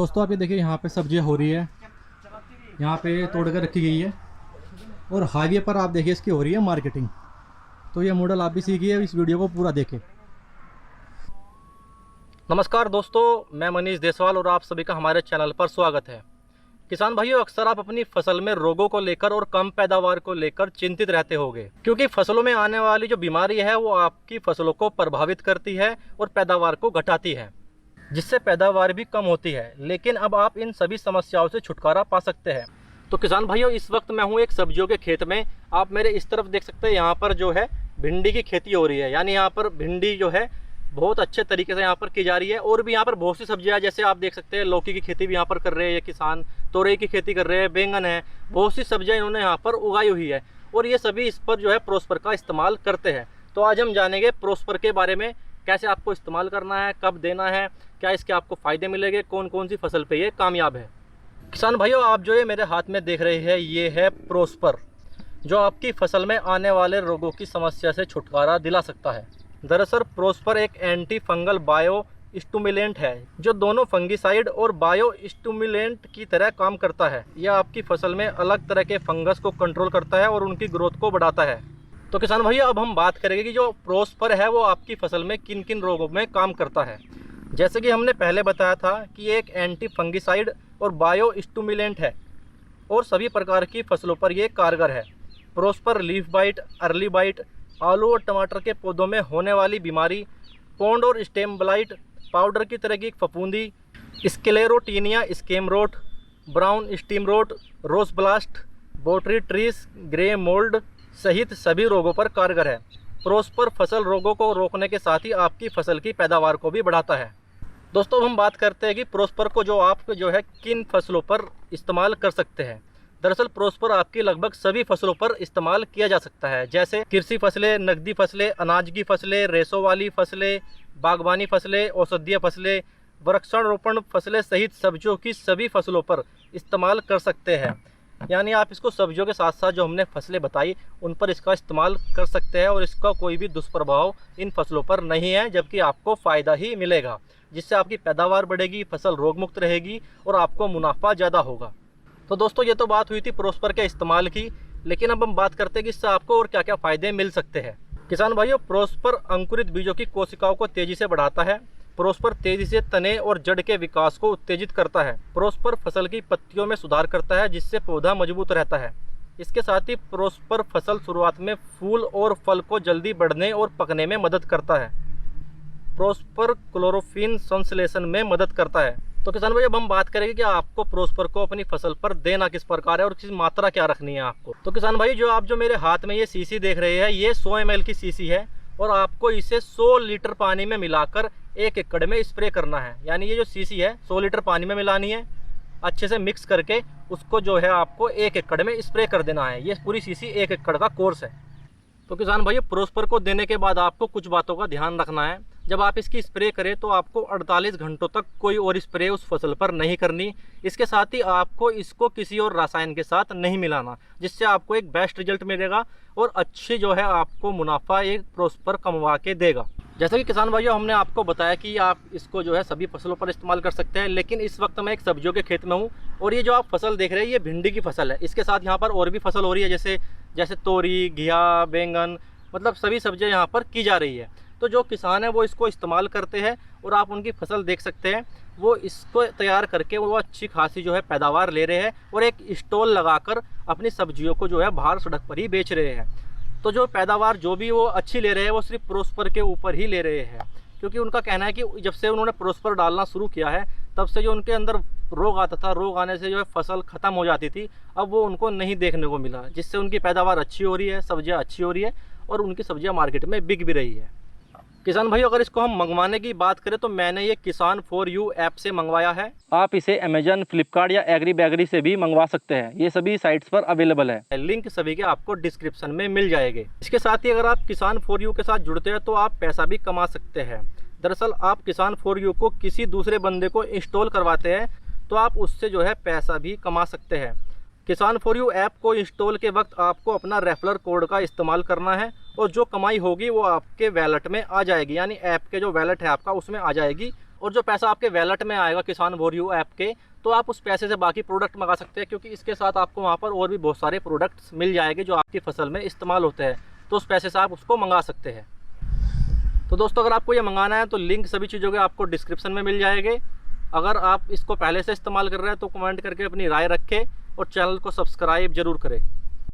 दोस्तों आप ये देखिए, यहाँ पे सब्जियाँ हो रही है, यहाँ पे तोड़ कर रखी गई है और हाईवे पर आप देखिए इसकी हो रही है मार्केटिंग। तो ये मॉडल आप भी सीखिए, इस वीडियो को पूरा देखें। नमस्कार दोस्तों, मैं मनीष देसवाल और आप सभी का हमारे चैनल पर स्वागत है। किसान भाइयों, अक्सर आप अपनी फसल में रोगों को लेकर और कम पैदावार को लेकर चिंतित रहते होंगे, क्योंकि फसलों में आने वाली जो बीमारी है वो आपकी फसलों को प्रभावित करती है और पैदावार को घटाती है, जिससे पैदावार भी कम होती है। लेकिन अब आप इन सभी समस्याओं से छुटकारा पा सकते हैं। तो किसान भाइयों, इस वक्त मैं हूँ एक सब्जियों के खेत में। आप मेरे इस तरफ देख सकते हैं, यहाँ पर जो है भिंडी की खेती हो रही है। यानी यहाँ पर भिंडी जो है बहुत अच्छे तरीके से यहाँ पर की जा रही है। और भी यहाँ पर बहुत सी सब्जियाँ, जैसे आप देख सकते हैं लौकी की खेती भी यहाँ पर कर रहे हैं ये किसान, तोरई की खेती कर रहे हैं, बैंगन है, बहुत सी सब्जियाँ इन्होंने यहाँ पर उगाई हुई है। और ये सभी इस पर जो है प्रोस्पर का इस्तेमाल करते हैं। तो आज हम जानेंगे प्रोस्पर के बारे में, कैसे आपको इस्तेमाल करना है, कब देना है, क्या इसके आपको फ़ायदे मिलेंगे, कौन कौन सी फसल पे ये कामयाब है। किसान भाइयों, आप जो ये मेरे हाथ में देख रहे हैं ये है प्रोस्पर, जो आपकी फसल में आने वाले रोगों की समस्या से छुटकारा दिला सकता है। दरअसल प्रोस्पर एक एंटी फंगल बायो स्टिमुलेंट है, जो दोनों फंगिसाइड और बायो स्टिमुलेंट की तरह काम करता है। यह आपकी फसल में अलग तरह के फंगस को कंट्रोल करता है और उनकी ग्रोथ को बढ़ाता है। तो किसान भैया, अब हम बात करेंगे कि जो प्रोस्पर है वो आपकी फसल में किन किन रोगों में काम करता है। जैसे कि हमने पहले बताया था कि ये एक एंटी फंगिसाइड और बायो स्टिमुलेंट है और सभी प्रकार की फसलों पर यह कारगर है। Prosper leaf bite, early bite, आलू और टमाटर के पौधों में होने वाली बीमारी, पौंड और स्टेम ब्लाइट, पाउडर की तरह की फफूंदी, sclerotinia stem rot, brown stem rot, rose blast, botrytis, grey mould सहित सभी रोगों पर कारगर है। प्रोस्पर फसल रोगों को रोकने के साथ ही आपकी फसल की पैदावार को भी बढ़ाता है। दोस्तों, हम बात करते हैं कि प्रोस्पर को आप किन फसलों पर इस्तेमाल कर सकते हैं। दरअसल प्रोस्पर आपकी लगभग सभी फसलों पर इस्तेमाल किया जा सकता है, जैसे कृषि फसलें, नकदी फसलें, अनाज की फसलें, रेशों वाली फसलें, बागवानी फसलें, औषधीय फसलें, वृक्षारोपण फसलें सहित सब्जियों की सभी फसलों पर इस्तेमाल कर सकते हैं। यानी आप इसको सब्जियों के साथ साथ जो हमने फसलें बताई उन पर इसका इस्तेमाल कर सकते हैं और इसका कोई भी दुष्प्रभाव इन फसलों पर नहीं है, जबकि आपको फ़ायदा ही मिलेगा, जिससे आपकी पैदावार बढ़ेगी, फसल रोग मुक्त रहेगी और आपको मुनाफा ज़्यादा होगा। तो दोस्तों, ये तो बात हुई थी प्रोस्पर के इस्तेमाल की, लेकिन अब हम बात करते हैं कि इससे आपको और क्या क्या फ़ायदे मिल सकते हैं। किसान भाइयों, प्रोस्पर अंकुरित बीजों की कोशिकाओं को तेज़ी से बढ़ाता है। प्रोस्पर तेज़ी से तने और जड़ के विकास को उत्तेजित करता है। प्रोस्पर फसल की पत्तियों में सुधार करता है, जिससे पौधा मजबूत रहता है। इसके साथ ही प्रोस्पर फसल शुरुआत में फूल और फल को जल्दी बढ़ने और पकने में मदद करता है। प्रोस्पर क्लोरोफिन संश्लेषण में मदद करता है। तो किसान भाई, अब हम बात करेंगे कि आपको प्रोस्पर को अपनी फसल पर देना किस प्रकार है और किस मात्रा क्या रखनी है आपको। तो किसान भाई, जो मेरे हाथ में ये सीसी देख रहे हैं, ये 100 ml की सीसी है और आपको इसे 100 लीटर पानी में मिलाकर 1 एकड़ में स्प्रे करना है। यानी ये जो सीसी है 100 लीटर पानी में मिलानी है, अच्छे से मिक्स करके उसको आपको 1 एकड़ में स्प्रे कर देना है। ये पूरी सीसी 1 एकड़ का कोर्स है। तो किसान भाई, प्रोस्पर को देने के बाद आपको कुछ बातों का ध्यान रखना है। जब आप इसकी स्प्रे करें तो आपको 48 घंटों तक कोई और स्प्रे उस फसल पर नहीं करनी। इसके साथ ही आपको इसको किसी और रसायन के साथ नहीं मिलाना, जिससे आपको एक बेस्ट रिजल्ट मिलेगा और अच्छी आपको मुनाफा एक प्रोस्पर कमवा के देगा। जैसा कि किसान भाइयों, हमने आपको बताया कि आप इसको सभी फसलों पर इस्तेमाल कर सकते हैं, लेकिन इस वक्त मैं एक सब्जियों के खेत में हूँ और ये जो आप फसल देख रहे हैं ये भिंडी की फसल है। इसके साथ यहाँ पर और भी फसल हो रही है, जैसे तोरी, घिया, बैंगन, मतलब सभी सब्जियाँ यहाँ पर की जा रही है। तो जो किसान है वो इसको इस्तेमाल करते हैं और आप उनकी फसल देख सकते हैं, वो इसको तैयार करके वो अच्छी खासी पैदावार ले रहे हैं और एक स्टॉल लगाकर अपनी सब्जियों को बाहर सड़क पर ही बेच रहे हैं। तो जो पैदावार जो भी वो अच्छी ले रहे हैं वो सिर्फ प्रोस्पर के ऊपर ही ले रहे हैं, क्योंकि उनका कहना है कि जब से उन्होंने प्रोस्पर डालना शुरू किया है तब से जो उनके अंदर रोग आता था, रोग आने से फसल ख़त्म हो जाती थी, अब वो उनको नहीं देखने को मिला, जिससे उनकी पैदावार अच्छी हो रही है, सब्जियां अच्छी हो रही है और उनकी सब्जियां मार्केट में बिक भी रही है। किसान भाई, अगर इसको हम मंगवाने की बात करें तो मैंने ये किसान फॉर यू ऐप से मंगवाया है। आप इसे अमेजन, फ्लिपकार्ट या एग्री बैगरी से भी मंगवा सकते हैं। ये सभी साइट्स पर अवेलेबल है। लिंक सभी के आपको डिस्क्रिप्शन में मिल जाएंगे। इसके साथ ही अगर आप किसान फॉर यू के साथ जुड़ते हैं तो आप पैसा भी कमा सकते हैं। दरअसल आप किसान फॉर यू को किसी दूसरे बंदे को इंस्टॉल करवाते हैं तो आप उससे पैसा भी कमा सकते हैं। किसान फॉर यू ऐप को इंस्टॉल के वक्त आपको अपना रेफरल कोड का इस्तेमाल करना है और जो कमाई होगी वो आपके वैलेट में आ जाएगी, यानी ऐप के जो वैलेट है आपका उसमें आ जाएगी और जो पैसा आपके वैलेट में आएगा किसान फॉर यू ऐप के, तो आप उस पैसे से बाकी प्रोडक्ट मंगा सकते हैं, क्योंकि इसके साथ आपको वहाँ पर और भी बहुत सारे प्रोडक्ट्स मिल जाएंगे जो आपकी फसल में इस्तेमाल होते हैं, तो उस पैसे से आप उसको मंगा सकते हैं। तो दोस्तों अगर आपको ये मंगाना है तो लिंक सभी चीज़ों के आपको डिस्क्रिप्शन में मिल जाएंगे। अगर आप इसको पहले से इस्तेमाल कर रहे हैं तो कमेंट करके अपनी राय रखें और चैनल को सब्सक्राइब जरूर करें।